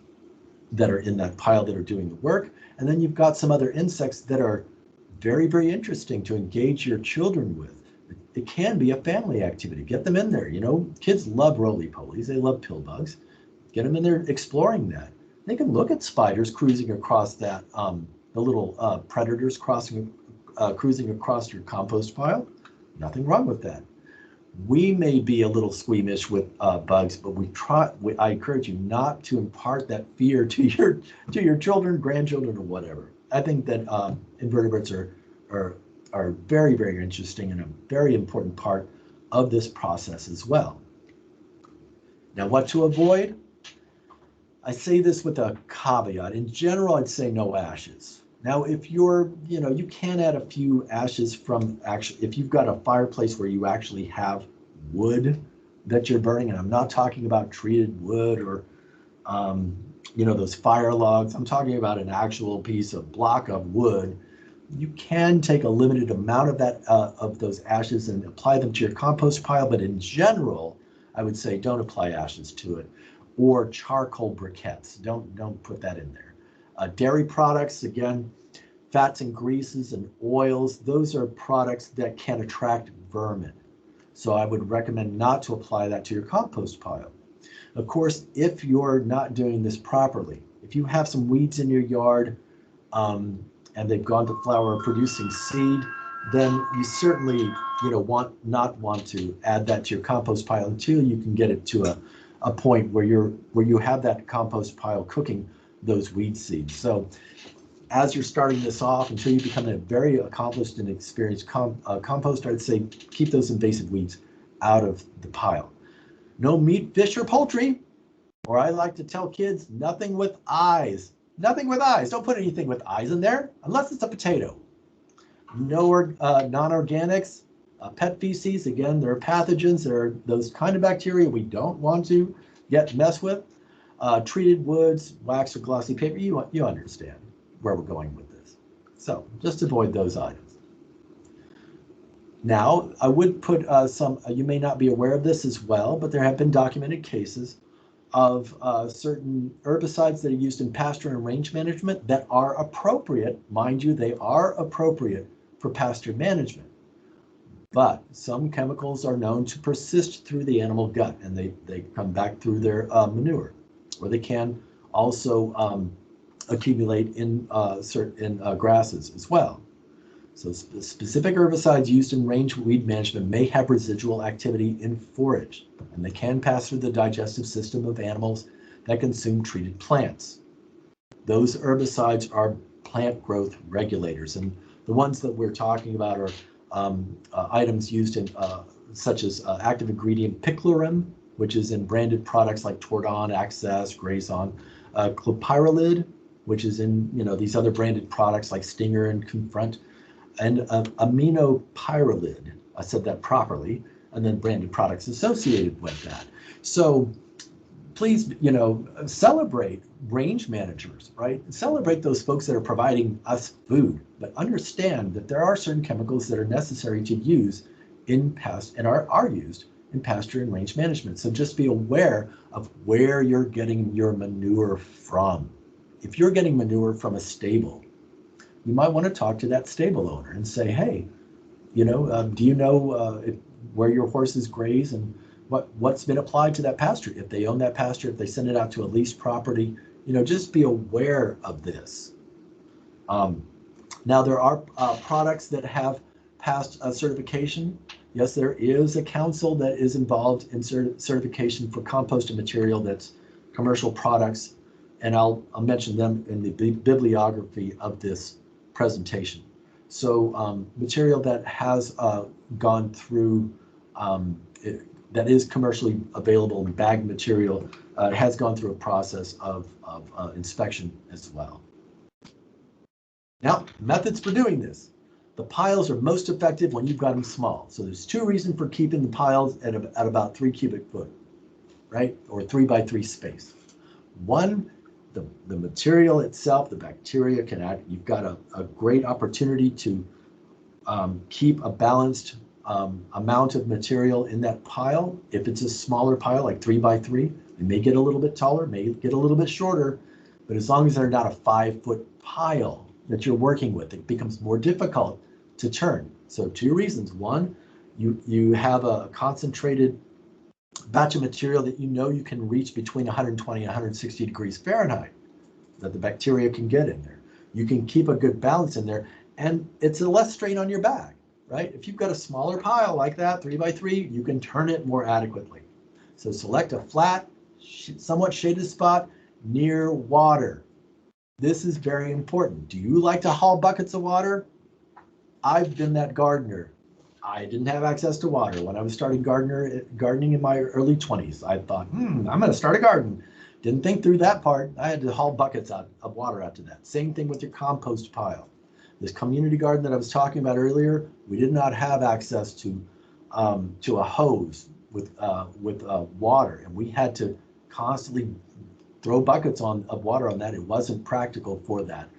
S2: that are in that pile, that are doing the work, and then you've got some other insects that are very, very interesting to engage your children with. It can be a family activity. Get them in there. Kids love roly-polies. They love pill bugs. Get them in there exploring that. They can look at spiders cruising across that, the little predators cruising across your compost pile. Nothing wrong with that. We may be a little squeamish with bugs, but I encourage you not to impart that fear to your children, grandchildren, or whatever. I think that invertebrates are very, very interesting and a very important part of this process as well. Now, what to avoid? I say this with a caveat. In general, I'd say no ashes. Now, if you can add a few ashes if you've got a fireplace where you actually have wood that you're burning, and I'm not talking about treated wood or you know, those fire logs. I'm talking about an actual piece of block of wood. You can take a limited amount of that of those ashes and apply them to your compost pile, but in general, I would say don't apply ashes to it. Or charcoal briquettes. Don't put that in there. Dairy products, again, fats and greases and oils, those are products that can attract vermin. So I would recommend not to apply that to your compost pile. Of course, if you're not doing this properly, if you have some weeds in your yard, and they've gone to flower producing seed, then you certainly, you know, not want to add that to your compost pile until you can get it to a point where you have that compost pile cooking those weed seeds. So as you're starting this off, until you become a very accomplished and experienced composter, I'd say keep those invasive weeds out of the pile. No meat, fish, or poultry, or I like to tell kids, nothing with eyes. Nothing with eyes. Don't put anything with eyes in there unless it's a potato. No non-organics, pet feces. Again, there are pathogens. There are those kind of bacteria we don't want to mess with. Treated woods, wax or glossy paper. You understand where we're going with this. So just avoid those items. Now, I would put you may not be aware of this as well, but there have been documented cases of certain herbicides that are used in pasture and range management that are appropriate. Mind you, they are appropriate for pasture management. But some chemicals are known to persist through the animal gut, and they come back through their manure, or they can also accumulate in certain grasses as well. So specific herbicides used in range weed management may have residual activity in forage, and they can pass through the digestive system of animals that consume treated plants. Those herbicides are plant growth regulators, and the ones that we're talking about are items used in such as active ingredient picloram, which is in branded products like Tordon, Access, Grazon, clopyralid, which is in these other branded products like Stinger and Confront, and aminopyralid, I said that properly, and then branded products associated with that. So please, celebrate range managers, right? Celebrate those folks that are providing us food, but understand that there are certain chemicals that are necessary to use in are used in pasture and range management. So just be aware of where you're getting your manure from. If you're getting manure from a stable, you might want to talk to that stable owner and say, hey, do you know where your horses graze and what's been applied to that pasture? If they own that pasture, if they send it out to a leased property, just be aware of this. Now there are products that have passed a certification. Yes, there is a council that is involved in certification for composted material that's commercial products, and I'll mention them in the bibliography of this presentation. So material that has gone through, that is commercially available in bagged material, has gone through a process of inspection as well. Now, methods for doing this. The piles are most effective when you've got them small. So there's two reasons for keeping the piles at about 3 cubic foot, right? Or 3 by 3 space. One, the material itself, the bacteria can act. You've got a great opportunity to keep a balanced amount of material in that pile. If it's a smaller pile, like 3 by 3, it may get a little bit taller, may get a little bit shorter, but as long as they're not a 5-foot pile that you're working with, it becomes more difficult to turn. So 2 reasons. One, you have a concentrated batch of material that you can reach between 120 and 160 degrees Fahrenheit that the bacteria can get in there. You can keep a good balance in there, and it's a less strain on your bag, right? If you've got a smaller pile like that, 3 by 3, you can turn it more adequately. So select a flat, somewhat shaded spot near water. This is very important. Do you like to haul buckets of water? I've been that gardener. I didn't have access to water. When I was starting gardening in my early 20s, I thought, I'm going to start a garden. Didn't think through that part. I had to haul buckets of water out to that. Same thing with your compost pile. This community garden that I was talking about earlier, we did not have access to a hose with water, and we had to constantly throw buckets of water on that. It wasn't practical for that.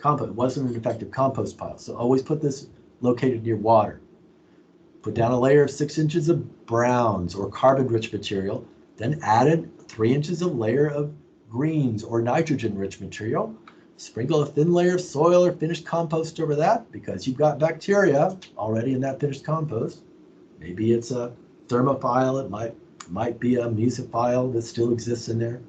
S2: It wasn't an effective compost pile. So always put this located near water. Put down a layer of 6 inches of browns or carbon-rich material, then added 3 inches of layer of greens or nitrogen-rich material. Sprinkle a thin layer of soil or finished compost over that because you've got bacteria already in that finished compost. Maybe it's a thermophile, it might be a mesophile that still exists in there.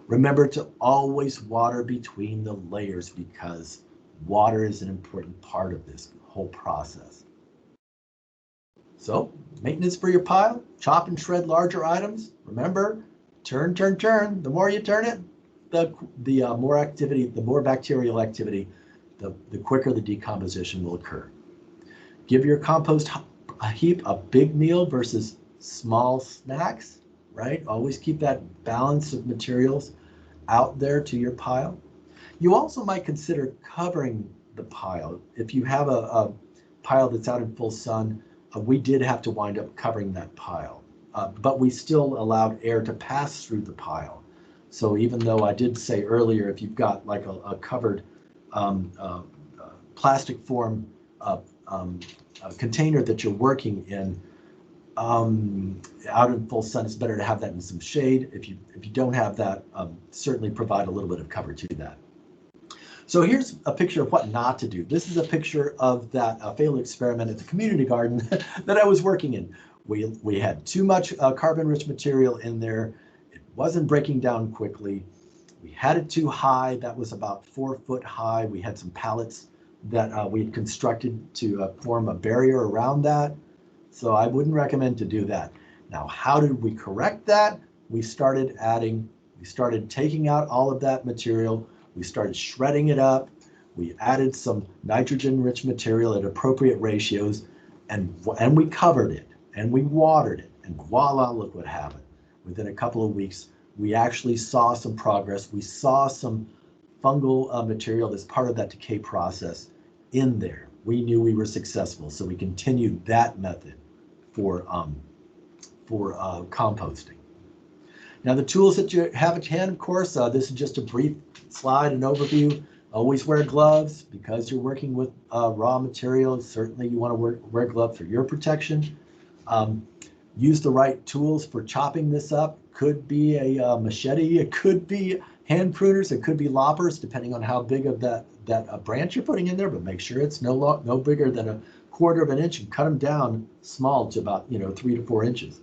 S2: Remember to always water between the layers because water is an important part of this whole process. So, maintenance for your pile, chop and shred larger items. Remember, turn. The more you turn it, the more activity, the more bacterial activity, the quicker the decomposition will occur. Give your compost heap a big meal versus small snacks, right? Always keep that balance of materials out there to your pile. You also might consider covering the pile. If you have a pile that's out in full sun, we did have to wind up covering that pile, but we still allowed air to pass through the pile. So even though I did say earlier, if you've got like a covered plastic form container that you're working in, out in full sun, it's better to have that in some shade. If you don't have that, certainly provide a little bit of cover to that. So here's a picture of what not to do. This is a picture of that failed experiment at the community garden that I was working in. We had too much carbon-rich material in there. It wasn't breaking down quickly. We had it too high. That was about 4 foot high. We had some pallets that we had constructed to form a barrier around that. So I wouldn't recommend to do that. Now, how did we correct that? We started taking out all of that material. We started shredding it up. We added some nitrogen-rich material at appropriate ratios, and we covered it, and we watered it, and voila, look what happened. Within a couple of weeks, we actually saw some progress. We saw some fungal material that's part of that decay process in there. We knew we were successful, so we continued that method for composting. Now, the tools that you have at hand, of course, this is just a brief slide and overview. Always wear gloves because you're working with raw materials. Certainly you want to wear gloves for your protection. Use the right tools for chopping this up. Could be a machete, it could be hand pruners, it could be loppers, depending on how big of that branch you're putting in there, but make sure it's no bigger than 1/4 of an inch and cut them down small to about 3 to 4 inches.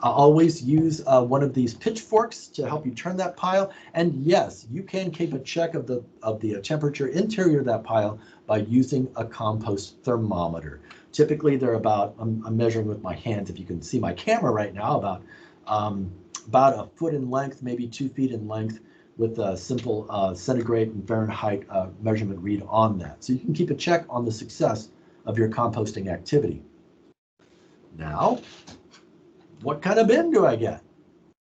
S2: Always use one of these pitchforks to help you turn that pile. And yes, you can keep a check of the temperature interior of that pile by using a compost thermometer. Typically, they're about, I'm measuring with my hands, if you can see my camera right now, about 1 foot in length, maybe 2 feet in length, with a simple centigrade and Fahrenheit measurement read on that. So you can keep a check on the success of your composting activity. Now, what kind of bin do I get?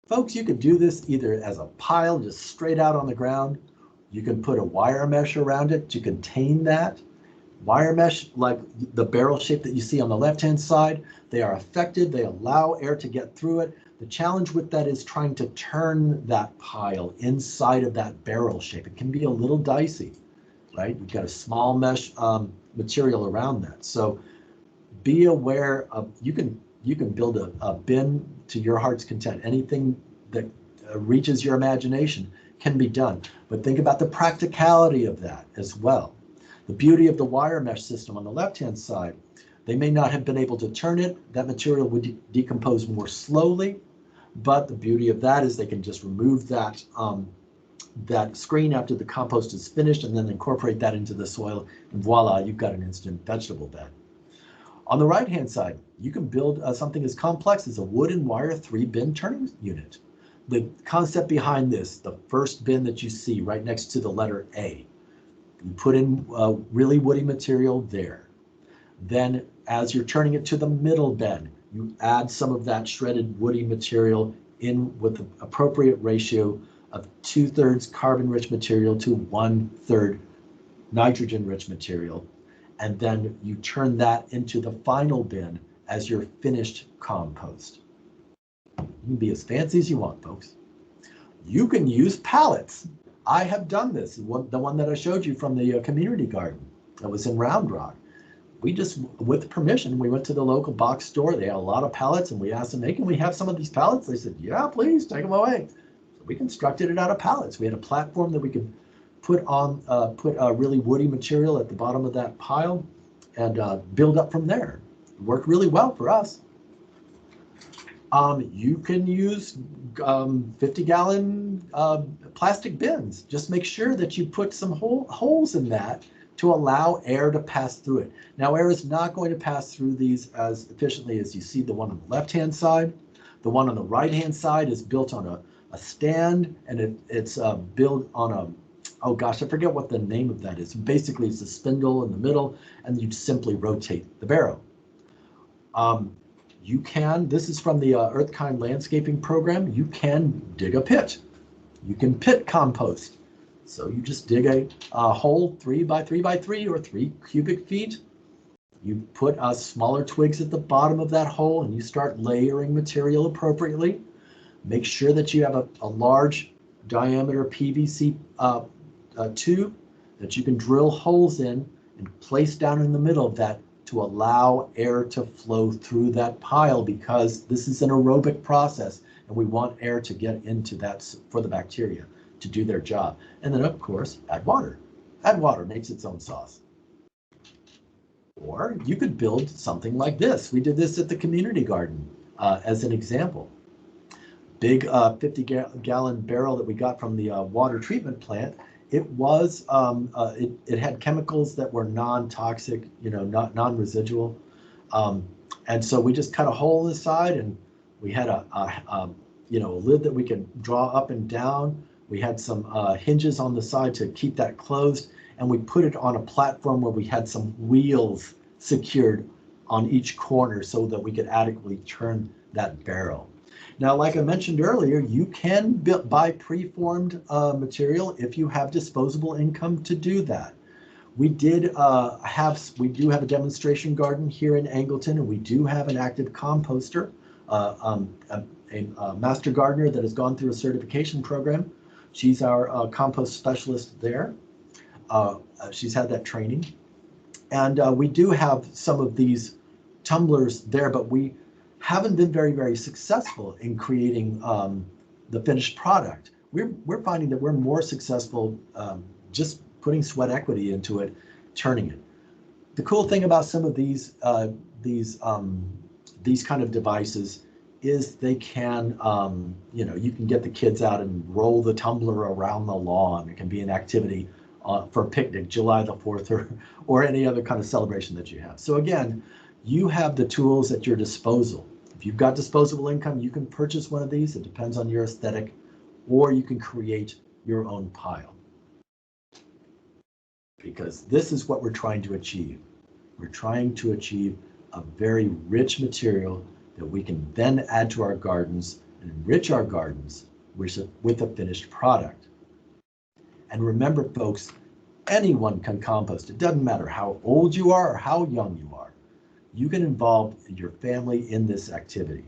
S2: Folks, you could do this either as a pile, just straight out on the ground. You can put a wire mesh around it to contain that. Wire mesh, like the barrel shape that you see on the left-hand side, they are effective. They allow air to get through it. The challenge with that is trying to turn that pile inside of that barrel shape. It can be a little dicey, right? You've got a small mesh material around that. So be aware of, you can build a bin to your heart's content. Anything that reaches your imagination can be done. But think about the practicality of that as well. The beauty of the wire mesh system on the left-hand side, they may not have been able to turn it. That material would decompose more slowly. But the beauty of that is they can just remove that screen after the compost is finished and then incorporate that into the soil. And voila, you've got an instant vegetable bed. On the right-hand side, you can build something as complex as a wood and wire 3-bin turning unit. The concept behind this, the first bin that you see right next to the letter A, you put in really woody material there. Then as you're turning it to the middle bin, you add some of that shredded woody material in with the appropriate ratio of 2/3 carbon-rich material to 1/3 nitrogen-rich material. And then you turn that into the final bin as your finished compost. You can be as fancy as you want, folks. You can use pallets. I have done this, the one that I showed you from the community garden that was in Round Rock. We just, with permission, we went to the local box store. They had a lot of pallets, and we asked them, hey, can we have some of these pallets? They said, yeah, please, take them away. So we constructed it out of pallets. We had a platform that we could put a really woody material at the bottom of that pile and build up from there. It worked really well for us. You can use 50-gallon plastic bins. Just make sure that you put some holes in that to allow air to pass through it. Now, air is not going to pass through these as efficiently as you see the one on the left-hand side. The one on the right-hand side is built on a stand, and it's built on a, oh gosh, I forget what the name of that is. Basically, it's a spindle in the middle, and you simply rotate the barrel. You can, this is from the Earthkind landscaping program, you can dig a pit. You can pit compost. So you just dig a hole 3 by 3 by 3 or 3 cubic feet. You put smaller twigs at the bottom of that hole and you start layering material appropriately. Make sure that you have a large diameter PVC tube that you can drill holes in and place down in the middle of that to allow air to flow through that pile, because this is an aerobic process and we want air to get into that for the bacteria to do their job. And then of course, add water. Add water, makes its own sauce. Or you could build something like this. We did this at the community garden as an example. Big 50-gallon barrel that we got from the water treatment plant. It was, it had chemicals that were non-toxic, not non-residual. And so we just cut a hole in the side, and we had a lid that we could draw up and down. We had some hinges on the side to keep that closed, and we put it on a platform where we had some wheels secured on each corner so that we could adequately turn that barrel. Now, like I mentioned earlier, you can buy preformed material if you have disposable income to do that. We do have a demonstration garden here in Angleton, and we do have an active composter, a master gardener that has gone through a certification program. She's our compost specialist there. She's had that training. And we do have some of these tumblers there, but we haven't been very, very successful in creating the finished product. We're finding that we're more successful just putting sweat equity into it, turning it. The cool thing about some of these kind of devices is they can, you can get the kids out and roll the tumbler around the lawn. It can be an activity for a picnic, July the 4th, or any other kind of celebration that you have. So again, you have the tools at your disposal. If you've got disposable income, you can purchase one of these. It depends on your aesthetic, or you can create your own pile. Because this is what we're trying to achieve. We're trying to achieve a very rich material that we can then add to our gardens and enrich our gardens with a finished product. And remember, folks, anyone can compost. It doesn't matter how old you are or how young you are. You can involve your family in this activity.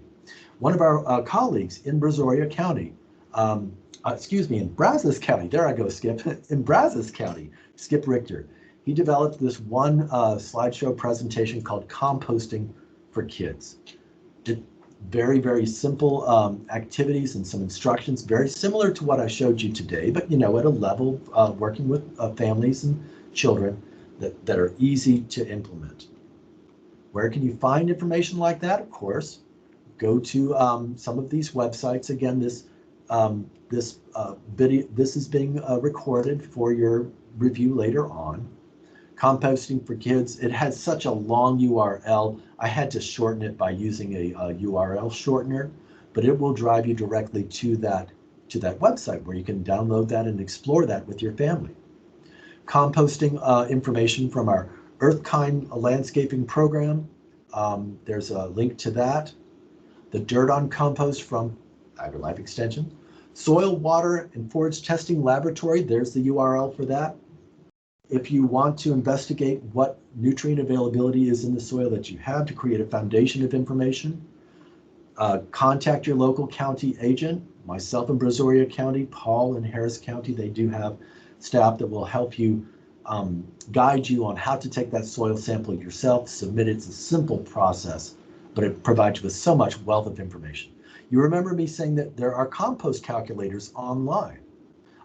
S2: One of our colleagues in Brazoria County, in Brazos County, there I go, Skip, in Brazos County, Skip Richter, he developed this one slideshow presentation called Composting for Kids. Very, very simple activities and some instructions, very similar to what I showed you today, but at a level working with families and children that are easy to implement. Where can you find information like that? Of course, go to some of these websites. Again, this video, this is being recorded for your review later on. Composting for Kids, it has such a long URL. I had to shorten it by using a URL shortener, but it will drive you directly to that website where you can download that and explore that with your family. Composting information from our Earthkind landscaping program. There's a link to that. The Dirt on Compost from AgriLife Extension. Soil, Water, and Forage Testing Laboratory, there's the URL for that. If you want to investigate what nutrient availability is in the soil that you have to create a foundation of information, contact your local county agent. myself in Brazoria County, Paul in Harris County. They do have staff that will help you guide you on how to take that soil sample yourself, submit it. It's a simple process, but it provides you with so much wealth of information. You remember me saying that there are compost calculators online.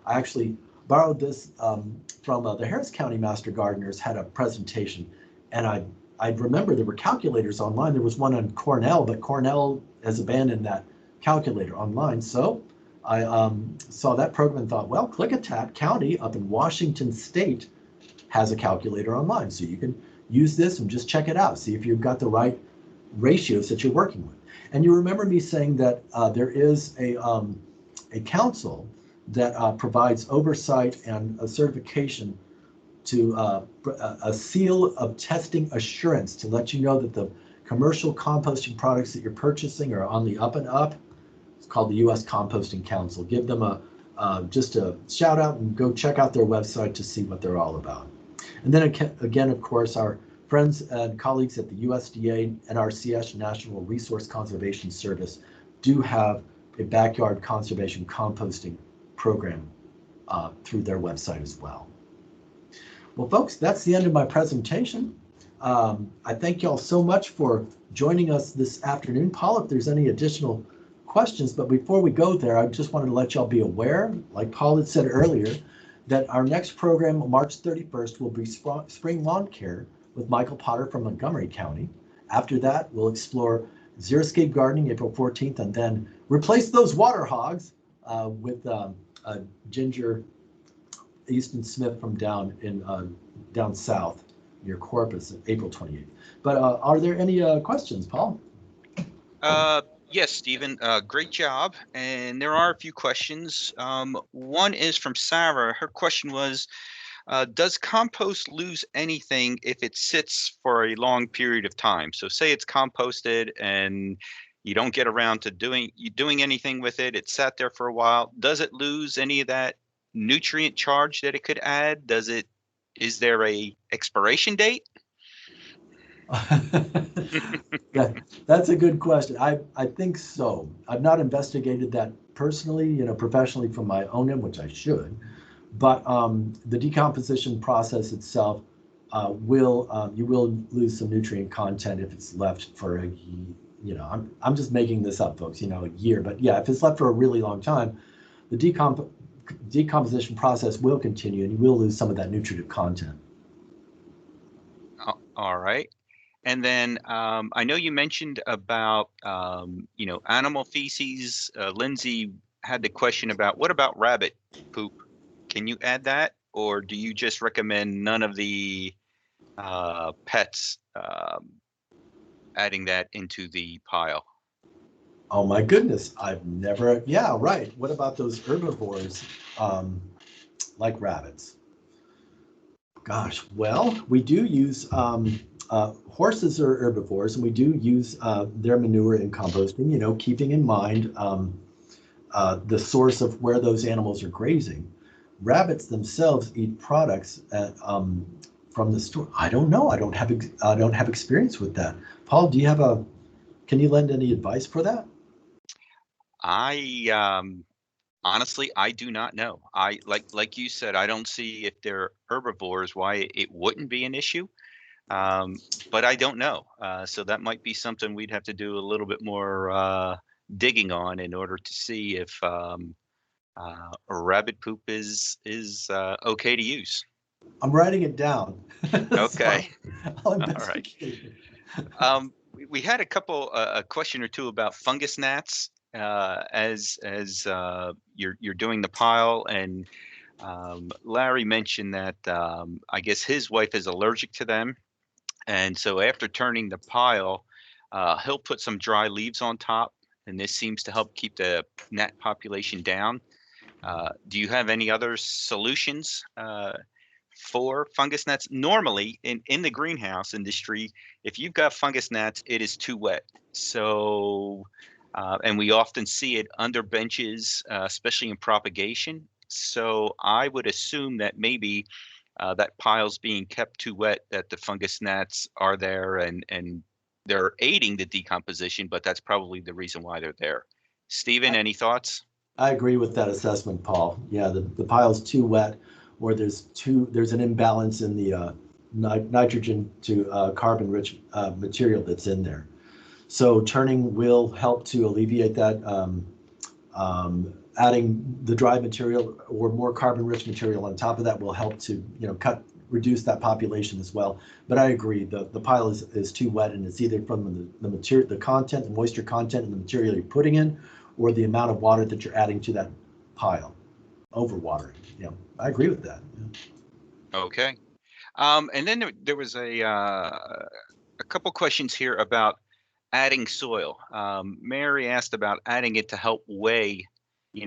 S2: I actually borrowed this from the Harris County Master Gardeners had a presentation, and I remember there were calculators online. There was one on Cornell, but Cornell has abandoned that calculator online. So I saw that program and thought, well, Klickitat County up in Washington State has a calculator online. So you can use this and just check it out. See if you've got the right ratios that you're working with. And you remember me saying that there is a council that provides oversight and a certification to a seal of testing assurance to let you know that the commercial composting products that you're purchasing are on the up and up. It's called the U.S. Composting Council. Give them just a shout out and go check out their website to see what they're all about. And then again, of course, our friends and colleagues at the USDA NRCS, National Resource Conservation Service, do have a backyard conservation composting program through their website as well. Well, folks, that's the end of my presentation. I thank y'all so much for joining us this afternoon. Paul, if there's any additional questions, but before we go there, I just wanted to let y'all be aware, like Paul had said earlier, that our next program, March 31st, will be Spring Lawn Care with Michael Potter from Montgomery County. After that, we'll explore xeriscape gardening, April 14th, and then replace those water hogs with Ginger Easton Smith from down south near Corpus, April 28th. But are there any questions, Paul?
S1: Yes, Stephen, great job. And there are a few questions. One is from Sarah. Her question was, does compost lose anything if it sits for a long period of time? So say it's composted and you don't get around to doing anything with it. It sat there for a while. Does it lose any of that nutrient charge that it could add? Is there a expiration date?
S2: Yeah, that's a good question. I think so. I've not investigated that personally, professionally from my own end, which I should. But the decomposition process itself you will lose some nutrient content if it's left for I'm just making this up, folks, a year. But yeah, if it's left for a really long time, the decomposition process will continue and you will lose some of that nutritive content.
S1: All right. And then I know you mentioned about, animal feces. Lindsay had the question about what about rabbit poop? Can you add that? Or do you just recommend none of the pets adding that into the pile?
S2: Oh my goodness, yeah, right. What about those herbivores like rabbits? Gosh, well, we do use horses are herbivores, and we do use their manure in composting, keeping in mind the source of where those animals are grazing. Rabbits themselves eat products from the store. I don't know. I don't have experience with that. Paul, can you lend any advice for that?
S1: Honestly, I do not know. I like you said, I don't see if they're herbivores why it wouldn't be an issue. But I don't know. So that might be something we'd have to do a little bit more digging on in order to see if rabbit poop is okay to use.
S2: I'm writing it down.
S1: Okay.
S2: I'll
S1: All right.
S2: investigate.
S1: We had a question or two about fungus gnats as you're doing the pile, and Larry mentioned that I guess his wife is allergic to them. And so after turning the pile, he'll put some dry leaves on top, and this seems to help keep the gnat population down. Do you have any other solutions for fungus gnats? Normally, in the greenhouse industry, if you've got fungus gnats, it is too wet. So, and we often see it under benches, especially in propagation. So I would assume that maybe that pile's being kept too wet, that the fungus gnats are there and they're aiding the decomposition, but that's probably the reason why they're there. Stephen, any thoughts?
S2: I agree with that assessment, Paul. Yeah, the pile's too wet, or there's an imbalance in the nitrogen to carbon-rich material that's in there. So turning will help to alleviate that. Adding the dry material or more carbon-rich material on top of that will help to reduce that population as well. But I agree, the pile is too wet, and it's either from the material, the content, the moisture content in the material you're putting in, or the amount of water that you're adding to that pile, overwatering. Yeah, I agree with that. Yeah.
S1: Okay. And then there was a couple questions here about adding soil. Mary asked about adding it to help weigh,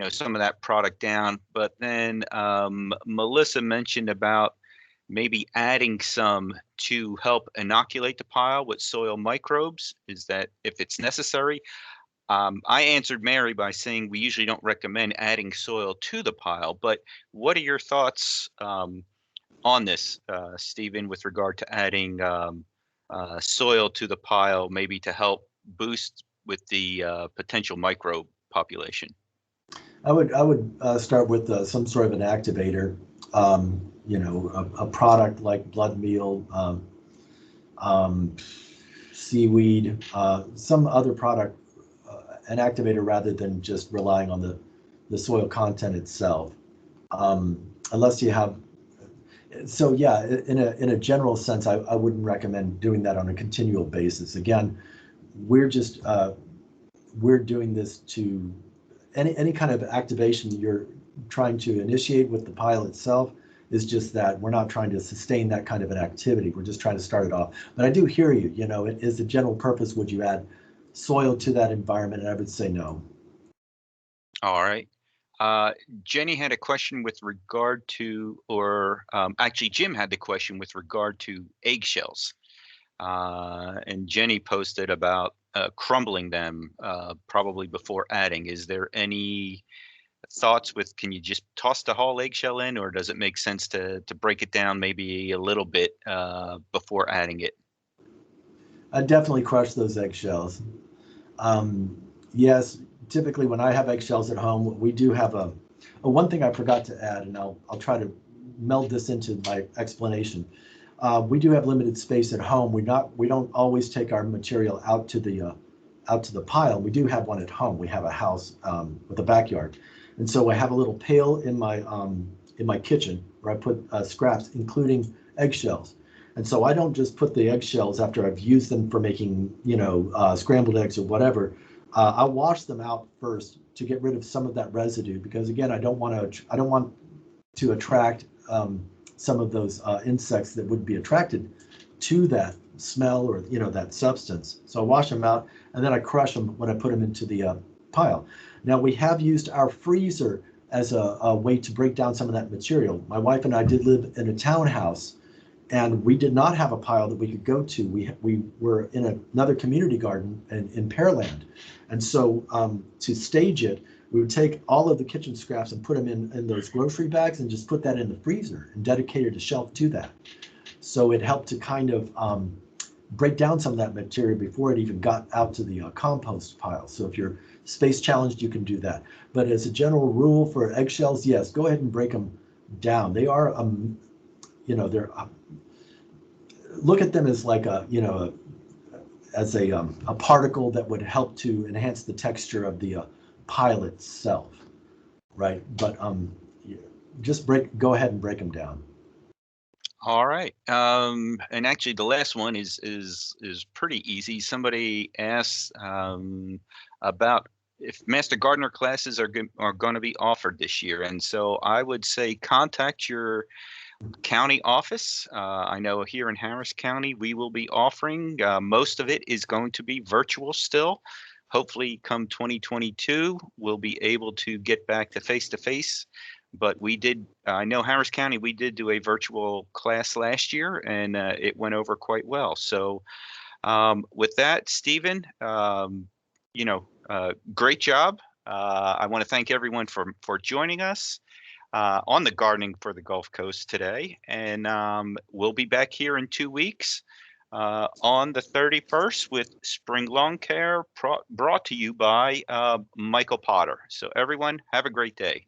S1: some of that product down. But then Melissa mentioned about maybe adding some to help inoculate the pile with soil microbes. Is that if it's necessary? I answered Mary by saying we usually don't recommend adding soil to the pile. But what are your thoughts on this, Stephen, with regard to adding soil to the pile, maybe to help boost with the potential microbe population?
S2: I would start with some sort of an activator, a product like blood meal, seaweed, some other product, an activator rather than just relying on the soil content itself. Unless you have, so yeah, in a general sense, I wouldn't recommend doing that on a continual basis. Again, we're just we're doing this to any kind of activation you're trying to initiate with the pile itself is just that we're not trying to sustain that kind of an activity. We're just trying to start it off. But I do hear you, it is the general purpose. Would you add soil to that environment? And I would say no.
S1: All right. Jenny had a question with regard to, or actually, Jim had the question with regard to eggshells. And Jenny posted about crumbling them probably before adding. Is there any thoughts can you just toss the whole eggshell in, or does it make sense to break it down maybe a little bit before adding it?
S2: I definitely crush those eggshells. Yes, typically when I have eggshells at home, we do have a one thing I forgot to add, and I'll try to meld this into my explanation. We do have limited space at home. We don't always take our material out to the pile. We do have one at home. We have a house with a backyard, and so I have a little pail in my kitchen where I put scraps, including eggshells. And so I don't just put the eggshells after I've used them for making, scrambled eggs or whatever. I'll wash them out first to get rid of some of that residue, because again, I don't want to attract some of those insects that would be attracted to that smell or that substance. So I wash them out, and then I crush them when I put them into the pile. Now we have used our freezer as a way to break down some of that material. My wife and I did live in a townhouse, and we did not have a pile that we could go to. We were in another community garden in Pearland, and so to stage it, we would take all of the kitchen scraps and put them in those grocery bags and just put that in the freezer and dedicated a shelf to that. So it helped to kind of break down some of that material before it even got out to the compost pile. So if you're space challenged, you can do that. But as a general rule for eggshells, yes, go ahead and break them down. They are, they're look at them as like as a particle that would help to enhance the texture of the pile itself, right? But just go ahead and break them down.
S1: All right. And actually, the last one is pretty easy. Somebody asked about if Master Gardener classes are going to be offered this year, and so I would say contact your county office. I know here in Harris County, we will be offering, most of it is going to be virtual still. Hopefully come 2022, we'll be able to get back to face-to-face. But I know Harris County, we did do a virtual class last year, and it went over quite well. So with that, Stephen, great job. I want to thank everyone for joining us on the Gardening for the Gulf Coast today. And we'll be back here in 2 weeks. on the 31st with Spring Lawn Care brought to you by Michael Potter. So everyone, have a great day.